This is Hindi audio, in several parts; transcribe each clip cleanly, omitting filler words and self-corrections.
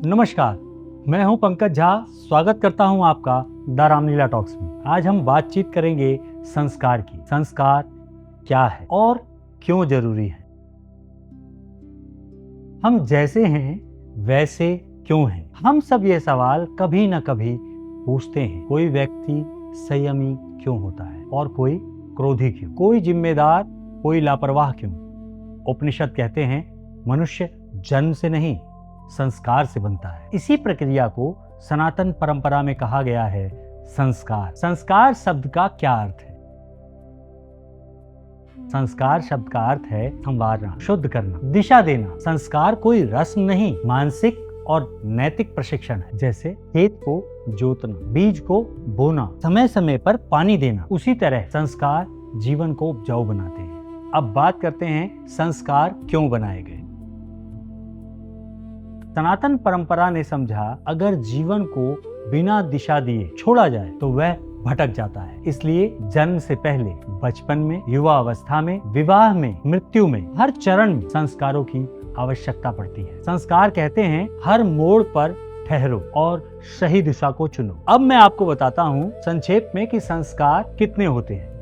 नमस्कार, मैं हूं पंकज झा। स्वागत करता हूं आपका द रामलीला टॉक्स में। आज हम बातचीत करेंगे संस्कार की। संस्कार क्या है और क्यों जरूरी है? हम जैसे हैं वैसे क्यों हैं? हम सब ये सवाल कभी न कभी पूछते हैं। कोई व्यक्ति संयमी क्यों होता है और कोई क्रोधी क्यों? कोई जिम्मेदार, कोई लापरवाह क्यों? उपनिषद कहते हैं मनुष्य जन्म से नहीं संस्कार से बनता है। इसी प्रक्रिया को सनातन परंपरा में कहा गया है संस्कार। संस्कार शब्द का क्या अर्थ है? संस्कार शब्द का अर्थ है संवारना, शुद्ध करना, दिशा देना। संस्कार कोई रस्म नहीं, मानसिक और नैतिक प्रशिक्षण है। जैसे खेत को जोतना, बीज को बोना, समय समय पर पानी देना, उसी तरह संस्कार जीवन को उपजाऊ बनाते हैं। अब बात करते हैं संस्कार क्यों बनाए गए। सनातन परंपरा ने समझा अगर जीवन को बिना दिशा दिए छोड़ा जाए तो वह भटक जाता है। इसलिए जन्म से पहले, बचपन में, युवा अवस्था में, विवाह में, मृत्यु में, हर चरण में संस्कारों की आवश्यकता पड़ती है। संस्कार कहते हैं हर मोड़ पर ठहरो और सही दिशा को चुनो। अब मैं आपको बताता हूँ संक्षेप में कि संस्कार कितने होते हैं।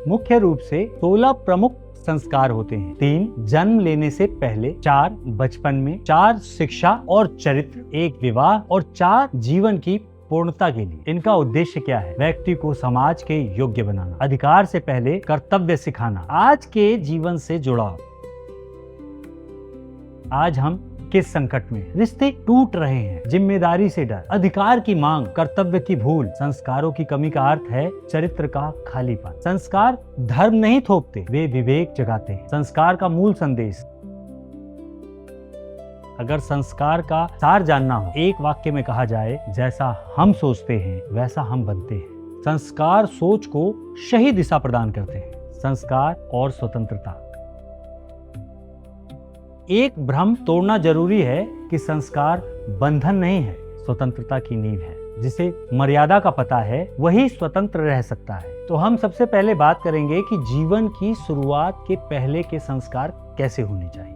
मुख्य रूप से 16 प्रमुख संस्कार होते हैं। 3 जन्म लेने से पहले, 4 बचपन में, 4 शिक्षा और चरित्र, 1 विवाह और 4 जीवन की पूर्णता के लिए। इनका उद्देश्य क्या है? व्यक्ति को समाज के योग्य बनाना, अधिकार से पहले कर्तव्य सिखाना, आज के जीवन से जुड़ाव। आज हम किस संकट में? रिश्ते टूट रहे हैं, जिम्मेदारी से डर, अधिकार की मांग, कर्तव्य की भूल। संस्कारों की कमी का अर्थ है चरित्र का खालीपन। संस्कार धर्म नहीं थोपते, वे विवेक जगाते हैं। संस्कार का मूल संदेश, अगर संस्कार का सार जानना हो, एक वाक्य में कहा जाए, जैसा हम सोचते हैं वैसा हम बनते हैं। संस्कार सोच को सही दिशा प्रदान करते हैं। संस्कार और स्वतंत्रता। एक भ्रम तोड़ना जरूरी है कि संस्कार बंधन नहीं है, स्वतंत्रता की नींव है। जिसे मर्यादा का पता है वही स्वतंत्र रह सकता है। तो हम सबसे पहले बात करेंगे कि जीवन की शुरुआत के पहले के संस्कार कैसे होने चाहिए।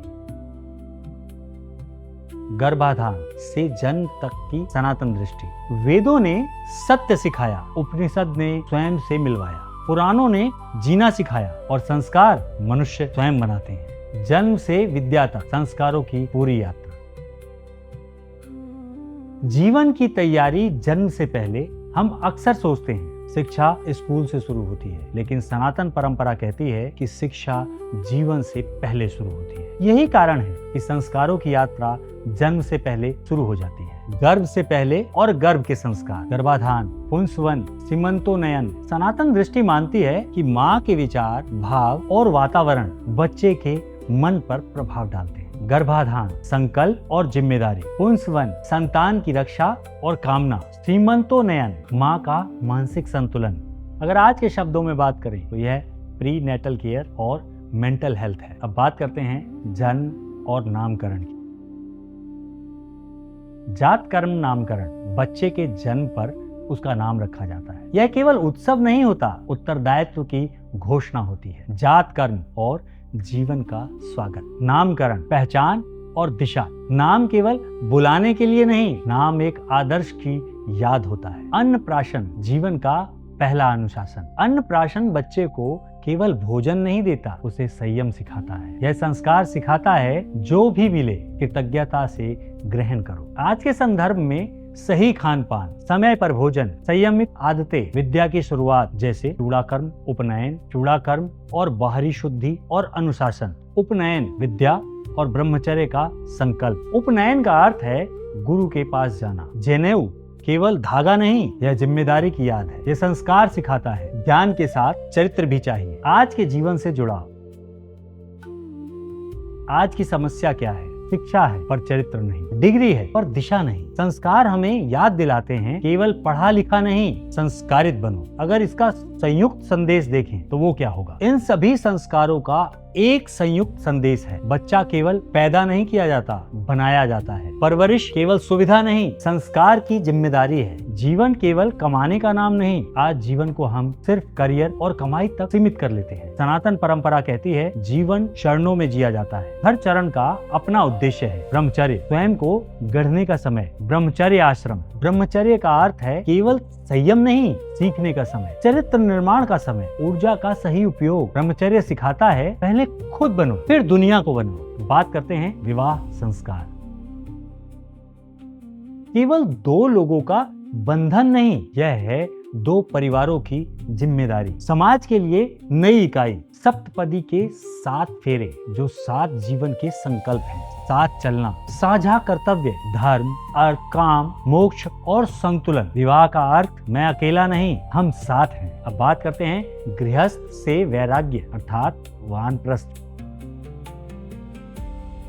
गर्भाधान से जन्म तक की सनातन दृष्टि। वेदों ने सत्य सिखाया, उपनिषद ने स्वयं से मिलवाया, पुराणों ने जीना सिखाया और संस्कार मनुष्य स्वयं बनाते हैं। जन्म से विद्या तक संस्कारों की पूरी यात्रा। जीवन की तैयारी जन्म से पहले। हम अक्सर सोचते हैं शिक्षा स्कूल से शुरू होती है, लेकिन सनातन परंपरा कहती है कि शिक्षा जीवन से पहले शुरू होती है। यही कारण है कि संस्कारों की यात्रा जन्म से पहले शुरू हो जाती है। गर्भ से पहले और गर्भ के संस्कार। गर्भाधान, पुंसवन, सीमंतोनयन। सनातन दृष्टि मानती है कि माँ के विचार, भाव और वातावरण बच्चे के मन पर प्रभाव डालते हैं। गर्भाधान, संकल्प और जिम्मेदारी। पुंसवन, संतान की रक्षा और कामना। सीमंतोनयन, माँ का मानसिक संतुलन। अगर आज के शब्दों में बात करें तो यह प्री नेटल केयर और मेंटल हेल्थ है। अब बात करते हैं जन्म और नामकरण की। जात कर्म नामकरण। बच्चे के जन्म पर उसका नाम रखा जाता है। यह केवल उत्सव नहीं होता, उत्तरदायित्व की घोषणा होती है। जात कर्म और जीवन का स्वागत। नामकरण, पहचान और दिशा। नाम केवल बुलाने के लिए नहीं, नाम एक आदर्श की याद होता है। अन्नप्राशन, जीवन का पहला अनुशासन। अन्नप्राशन बच्चे को केवल भोजन नहीं देता, उसे संयम सिखाता है। यह संस्कार सिखाता है जो भी मिले कृतज्ञता से ग्रहण करो। आज के संदर्भ में सही खान पान, समय पर भोजन, संयमित आदतें विद्या की शुरुआत, जैसे चूड़ाकर्म, उपनयन, चूड़ाकर्म और बाहरी शुद्धि और अनुशासन। उपनयन विद्या और ब्रह्मचर्य का संकल्प। उपनयन का अर्थ है गुरु के पास जाना। जनेऊ केवल धागा नहीं, यह जिम्मेदारी की याद है। यह संस्कार सिखाता है ज्ञान के साथ चरित्र भी चाहिए। आज के जीवन से जुड़ाव। आज की समस्या क्या है? शिक्षा है पर चरित्र नहीं, डिग्री है पर दिशा नहीं, संस्कार हमें याद दिलाते हैं केवल पढ़ा लिखा नहीं, संस्कारित बनो। अगर इसका संयुक्त संदेश देखें तो वो क्या होगा? इन सभी संस्कारों का एक संयुक्त संदेश है। बच्चा केवल पैदा नहीं किया जाता, बनाया जाता है। परवरिश केवल सुविधा नहीं, संस्कार की जिम्मेदारी है। जीवन केवल कमाने का नाम नहीं। आज जीवन को हम सिर्फ करियर और कमाई तक सीमित कर लेते हैं। सनातन परंपरा कहती है जीवन चरणों में जिया जाता है। हर चरण का अपना उद्देश्य है। ब्रह्मचर्य स्वयं को गढ़ने का समय, ब्रह्मचर्य आश्रम। ब्रह्मचर्य का अर्थ है केवल संयम नहीं, सीखने का समय, चरित्र निर्माण का समय, ऊर्जा का सही उपयोग। ब्रह्मचर्य सिखाता है पहले खुद बनो फिर दुनिया को बनो। बात करते हैं विवाह संस्कार। केवल दो लोगों का बंधन नहीं, यह है दो परिवारों की जिम्मेदारी। समाज के लिए नई इकाई, सप्तपदी के 7 फेरे जो 7 जीवन के संकल्प हैं। साथ चलना, साझा कर्तव्य, धर्म, अर्थ, काम, मोक्ष और संतुलन। विवाह का अर्थ मैं अकेला नहीं, हम साथ हैं। अब बात करते हैं गृहस्थ से वैराग्य अर्थात वानप्रस्थ।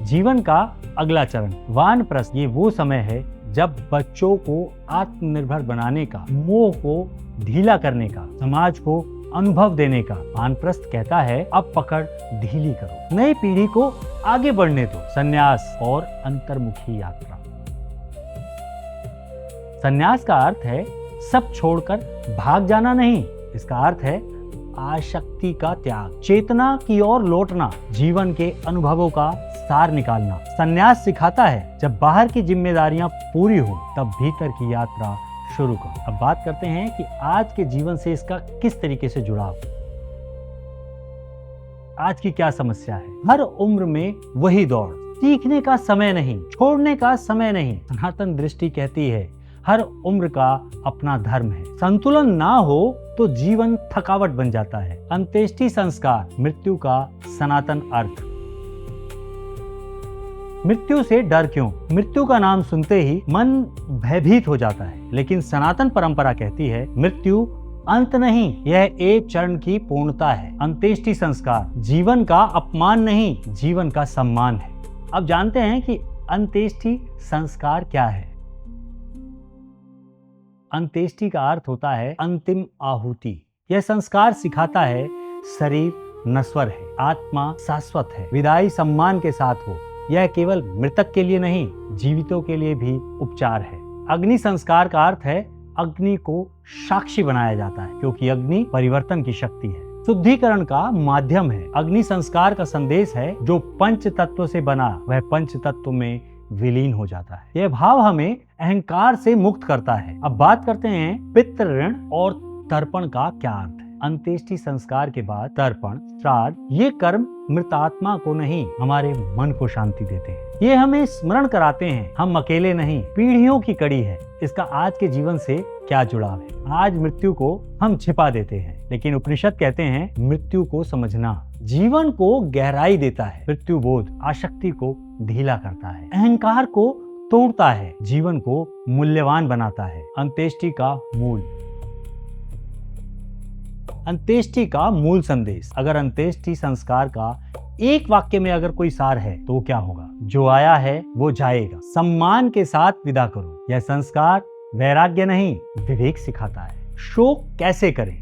जीवन का अगला चरण वानप्रस्थ। ये वो समय है जब बच्चों को आत्मनिर्भर बनाने का, मोह को ढीला करने का, समाज को अनुभव देने का। वानप्रस्थ कहता है अब पकड़ ढीली करो, नई पीढ़ी को आगे बढ़ने दो। संन्यास और अंतर्मुखी यात्रा। संन्यास का अर्थ है सब छोड़कर भाग जाना नहीं, इसका अर्थ है आसक्ति का त्याग, चेतना की ओर लौटना, जीवन के अनुभवों का सार निकालना। संन्यास सिखाता है जब बाहर की जिम्मेदारियां पूरी हो तब भीतर की यात्रा शुरू करो। अब बात करते हैं कि आज के जीवन से इसका किस तरीके से जुड़ाव। आज की क्या समस्या है? हर उम्र में वही दौड़, सीखने का समय नहीं, छोड़ने का समय नहीं। सनातन दृष्टि कहती है हर उम्र का अपना धर्म है। संतुलन ना हो तो जीवन थकावट बन जाता है। अंत्येष्टि संस्कार, मृत्यु का सनातन अर्थ। मृत्यु से डर क्यों? मृत्यु का नाम सुनते ही मन भयभीत हो जाता है, लेकिन सनातन परंपरा कहती है मृत्यु अंत नहीं, यह एक चरण की पूर्णता है। अंत्येष्टि संस्कार जीवन का अपमान नहीं, जीवन का सम्मान है। अब जानते हैं कि अंत्येष्टि संस्कार क्या है। अंत्येष्टि का अर्थ होता है अंतिम आहुति। यह संस्कार सिखाता है शरीर नश्वर है, आत्मा शाश्वत है, विदाई सम्मान के साथ हो। यह केवल मृतक के लिए नहीं, जीवितों के लिए भी उपचार है। अग्नि संस्कार का अर्थ है अग्नि को साक्षी बनाया जाता है, क्योंकि अग्नि परिवर्तन की शक्ति है, शुद्धिकरण का माध्यम है। अग्नि संस्कार का संदेश है जो पंच तत्व से बना वह पंच तत्व में विलीन हो जाता है। यह भाव हमें अहंकार से मुक्त करता है। अब बात करते हैं पितृ ऋण और तर्पण का क्या अर्थ है। अंत्येष्टि संस्कार के बाद तर्पण, श्राद्ध, ये कर्म मृत आत्मा को नहीं हमारे मन को शांति देते हैं। ये हमें स्मरण कराते हैं हम अकेले नहीं, पीढ़ियों की कड़ी है। इसका आज के जीवन से क्या जुड़ाव है? आज मृत्यु को हम छिपा देते हैं, लेकिन उपनिषद कहते हैं मृत्यु को समझना जीवन को गहराई देता है। मृत्यु बोध आसक्ति को ढीला करता है, अहंकार को तोड़ता है, जीवन को मूल्यवान बनाता है। अंत्येष्टि का मूल, अंत्येष्टि का मूल संदेश। अगर अंत्येष्टि संस्कार का एक वाक्य में अगर कोई सार है तो क्या होगा? जो आया है वो जाएगा, सम्मान के साथ विदा करो। यह संस्कार वैराग्य नहीं विवेक सिखाता है। शोक कैसे करें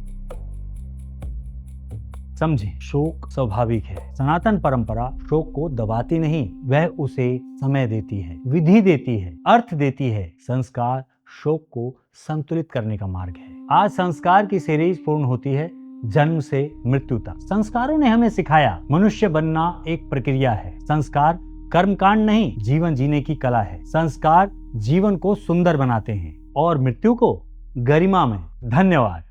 समझें। शोक स्वाभाविक है। सनातन परंपरा शोक को दबाती नहीं, वह उसे समय देती है, विधि देती है, अर्थ देती है। संस्कार शोक को संतुलित करने का मार्ग है। आज संस्कार की सीरीज पूर्ण होती है जन्म से मृत्यु तक। संस्कारों ने हमें सिखाया मनुष्य बनना एक प्रक्रिया है। संस्कार कर्मकांड नहीं, जीवन जीने की कला है। संस्कार जीवन को सुंदर बनाते हैं और मृत्यु को गरिमा में। धन्यवाद।